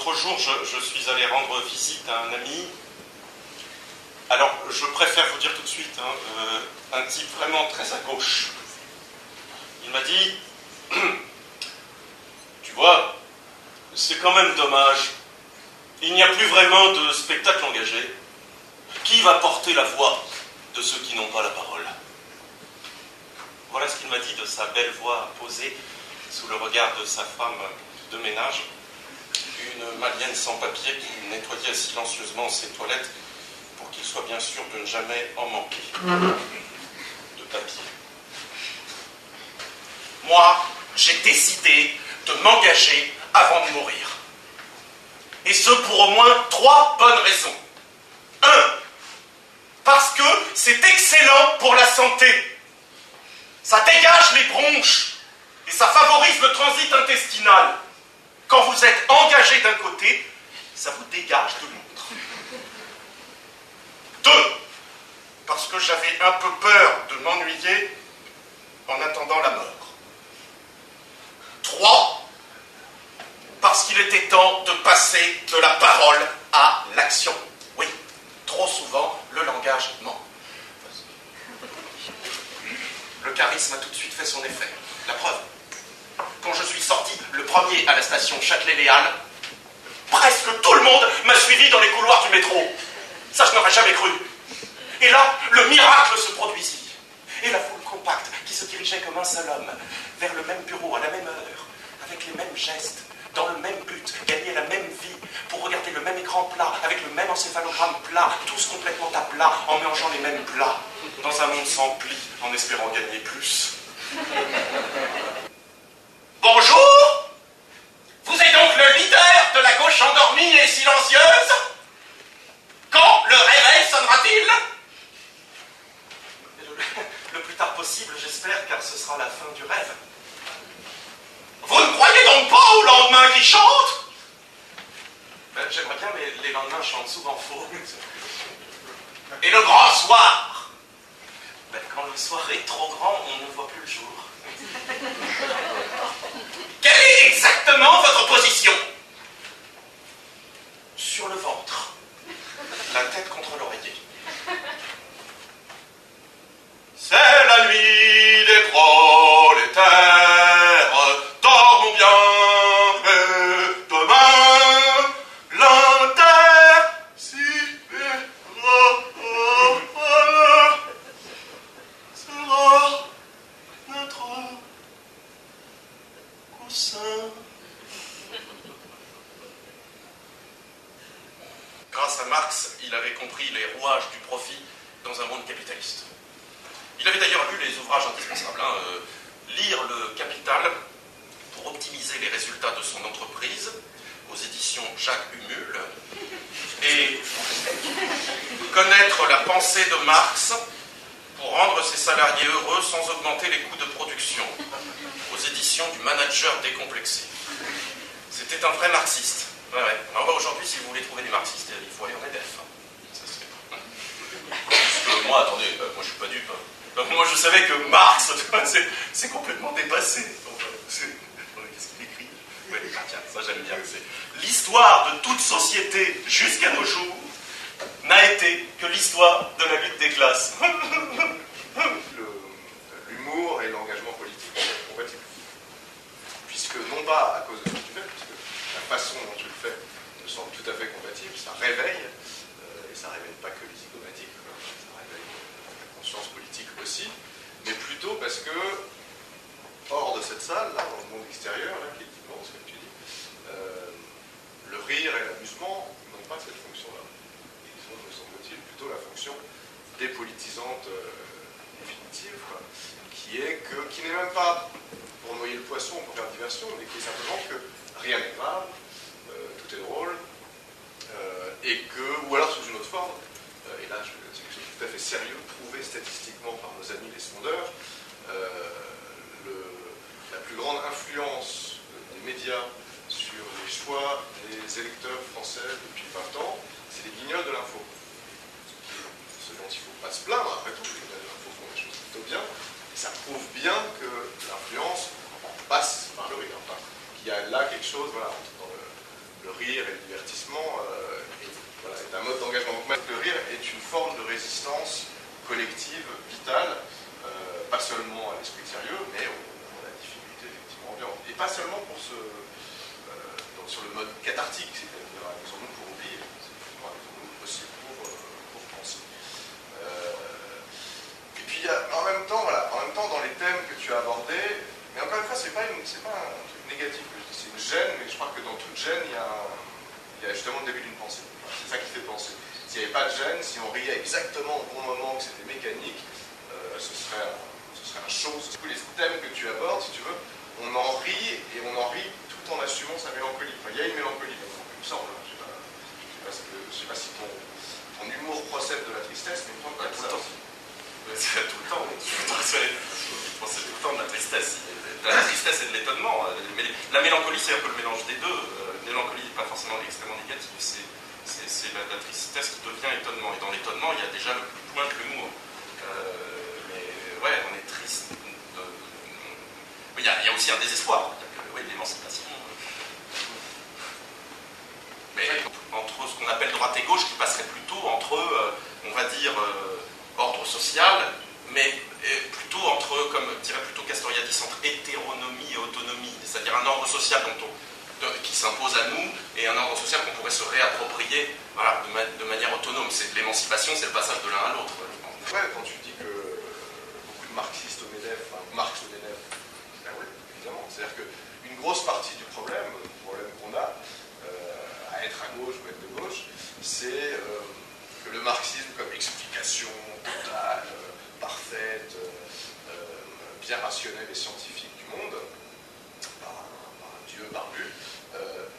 L'autre jour, je suis allé rendre visite à un ami. Alors, je préfère vous dire tout de suite, un type vraiment très à gauche. Il m'a dit, tu vois, c'est quand même dommage. Il n'y a plus vraiment de spectacle engagé. Qui va porter la voix de ceux qui n'ont pas la parole? Voilà ce qu'il m'a dit de sa belle voix posée sous le regard de sa femme de ménage, une Malienne sans papier qui nettoyait silencieusement ses toilettes pour qu'il soit bien sûr de ne jamais en manquer de papier. Moi, j'ai décidé de m'engager avant de mourir. Et ce pour au moins 3 bonnes raisons. 1. Parce que c'est excellent pour la santé. Ça dégage les bronches et ça favorise le transit intestinal. Quand vous êtes engagé d'un côté, ça vous dégage de l'autre. 2. Parce que j'avais un peu peur de m'ennuyer en attendant la mort. 3. Parce qu'il était temps de passer de la parole à l'action. Oui, trop souvent, le langage ment. Le charisme a tout de suite fait son effet. La preuve, quand je suis sorti le premier à la station Châtelet-Les Halles, presque tout le monde m'a suivi dans les couloirs du métro. Ça, je n'aurais jamais cru. Et là, le miracle se produisit. Et la foule compacte, qui se dirigeait comme un seul homme, vers le même bureau, à la même heure, avec les mêmes gestes, dans le même but, gagner la même vie, pour regarder le même écran plat, avec le même encéphalogramme plat, tous complètement à plat, en mangeant les mêmes plats, dans un monde sans plis, en espérant gagner plus. Bonjour! Vous êtes donc le leader de la gauche endormie et silencieuse? Quand le réveil sonnera-t-il? Le plus tard possible, j'espère, car ce sera la fin du rêve. Vous ne croyez donc pas au lendemain qui chante? J'aimerais bien, mais les lendemains chantent souvent faux. Et le grand soir? Quand le soir est trop grand, on ne voit plus le jour. Quelle est exactement votre position? Sur le ventre, la tête contre l'oreiller. C'est la nuit des prolétaires, dormons bien, et demain, sera notre coussin. Grâce à Marx, il avait compris les rouages du profit dans un monde capitaliste. Il avait d'ailleurs lu les ouvrages indispensables. Lire le Capital pour optimiser les résultats de son entreprise aux éditions Jacques Humul et connaître la pensée de Marx pour rendre ses salariés heureux sans augmenter les coûts de production aux éditions du Manager décomplexé. C'était un vrai marxiste. Ouais. Alors aujourd'hui, si vous voulez trouver des marxistes, il faut aller en EDF. Ça se fait pas. Parce que moi, attendez, moi je suis pas dupe. Donc moi je savais que Marx, c'est complètement dépassé. Qu'est-ce qu'il écrit? Ouais, tiens, ça j'aime bien. L'histoire de toute société jusqu'à nos jours n'a été que l'histoire de la lutte des classes. L'humour et l'engagement politique sont compatibles. Puisque non pas à cause de ce que tu fais, puisque la façon dont tu le fais me semble tout à fait compatible, ça réveille, et ça réveille pas que les zygomatiques, ça réveille la conscience politique aussi, mais plutôt parce que, hors de cette salle, là, dans le monde extérieur, là, qui est immense, comme tu dis, le rire et l'amusement n'ont pas cette fonction-là. Ils ont, me semble-t-il, plutôt la fonction dépolitisante définitive, quoi, qui n'est même pas pour noyer le poisson, pour faire diversion, mais qui est simplement que rien n'est grave, tout est drôle, et que, ou alors sous une autre forme, et là c'est quelque chose de tout à fait sérieux, prouvé statistiquement par nos amis les sondeurs, la plus grande influence des médias sur les choix des électeurs français depuis 20 ans, c'est les guignols de l'info. Ce dont il ne faut pas se plaindre, après tout, les guignols de l'info font des choses plutôt bien, et ça prouve bien que l'influence passe par le rire. Enfin, qu'il y a là quelque chose, voilà, le rire et le divertissement est un mode d'engagement. Donc le rire est une forme de résistance collective, vitale, pas seulement à l'esprit sérieux, mais à la difficulté effectivement ambiante. Et pas seulement donc sur le mode cathartique, c'est-à-dire à nous pour oublier, c'est nous aussi pour penser. Et puis en même temps, dans les thèmes que tu as abordés, mais encore une fois, c'est pas un truc négatif, c'est une gêne, mais je crois que dans toute gêne, il y a justement le début d'une pensée. C'est ça qui fait penser. S'il n'y avait pas de gêne, si on riait exactement au bon moment, que c'était mécanique, ce serait un show. Du coup, les thèmes que tu abordes, si tu veux, on en rit, et on en rit tout en assumant sa mélancolie. Enfin, il y a une mélancolie, il me semble. Je sais pas si ton humour procède de la tristesse, mais il me semble que ça aussi. C'est tout le temps, c'est tout le temps de la tristesse. De la tristesse et de l'étonnement. Mais la mélancolie, c'est un peu le mélange des deux. Mélancolie n'est pas forcément extrêmement négative, c'est la tristesse qui devient étonnement. Et dans l'étonnement, il y a déjà le plus loin de l'humour. Mais ouais, on est triste. Il y a aussi un désespoir. Oui, l'émancipation. Mais entre ce qu'on appelle droite et gauche, qui passerait plutôt entre, on va dire, ordre social, mais plutôt entre, comme dirait plutôt Castoriadis, entre hétéronomie et autonomie, c'est-à-dire un ordre social qui s'impose à nous et un ordre social qu'on pourrait se réapproprier de manière autonome. C'est de l'émancipation, c'est le passage de l'un à l'autre. Ouais, quand tu dis que beaucoup de marxistes au MEDEF, Marx au MEDEF, ben oui, évidemment. C'est-à-dire qu'une grosse partie du problème qu'on a, à être à gauche ou à être de gauche, c'est que le marxisme comme explication totale, parfaite, bien rationnelle et scientifique du monde, par un Dieu barbu,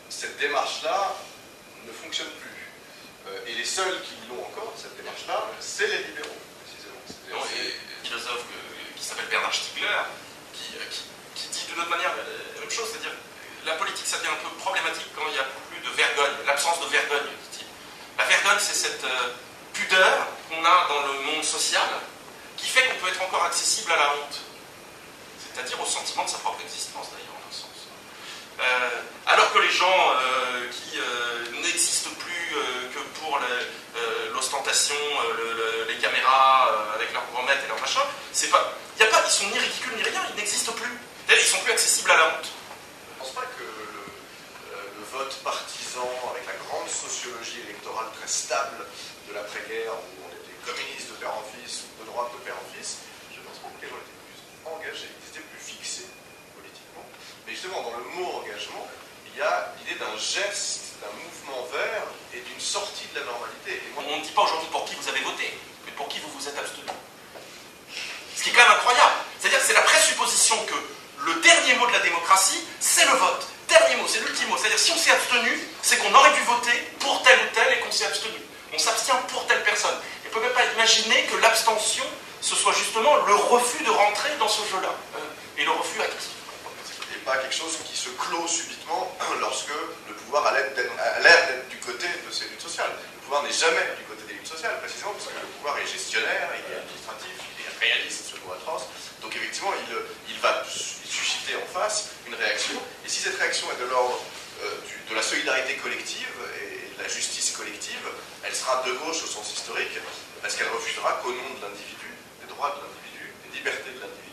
cette démarche-là ne fonctionne plus. Et les seuls qui l'ont encore, cette démarche-là, c'est les libéraux, précisément. Un philosophe qui s'appelle Bernard Stiegler, qui dit d'une autre manière la même chose, c'est-à-dire la politique, ça devient un peu problématique quand il n'y a plus de vergogne, l'absence de vergogne, dit-il. La vergogne, c'est cette pudeur qu'on a dans le monde social qui fait qu'on peut être encore accessible à la honte, c'est-à-dire au sentiment de sa propre existence, d'ailleurs, en un sens. Alors que les gens qui n'existent plus que pour l'ostentation, les caméras avec leurs grommettes et leurs machins, ils sont ni ridicules ni rien, ils n'existent plus. Ils sont plus accessibles à la honte. Je ne pense pas que le vote partisan, avec la grande sociologie électorale très stable de l'après-guerre, où on était communiste de père en fils ou de droite de père en fils, je ne pense pas que les gens étaient plus engagés, ils étaient plus fixés politiquement. Mais justement, dans le mot engagement, il y a l'idée d'un geste, d'un mouvement vers et d'une sortie de la normalité. Et on ne dit pas aujourd'hui pour qui vous avez voté, mais pour qui vous vous êtes abstenu. Ce qui est quand même incroyable. C'est-à-dire que c'est la présupposition que le dernier mot de la démocratie, c'est le vote. Dernier mot, c'est l'ultime mot. C'est-à-dire si on s'est abstenu, c'est qu'on aurait dû voter pour tel ou tel et qu'on s'est abstenu. On s'abstient pour telle personne. On ne peut même pas imaginer que l'abstention, ce soit justement le refus de rentrer dans ce jeu-là. Et le refus actif. Et pas quelque chose qui se clôt subitement lorsque le pouvoir a l'air d'être du côté de ces luttes sociales. Le pouvoir n'est jamais du côté des luttes sociales, précisément parce que le pouvoir est gestionnaire, il est administratif, il est réaliste, ce mot atroce. Donc effectivement, il va susciter en face une réaction. Et si cette réaction est de l'ordre de la solidarité collective et de la justice collective, elle sera de gauche au sens historique, parce qu'elle refusera qu'au nom de l'individu, des droits de l'individu, des libertés de l'individu,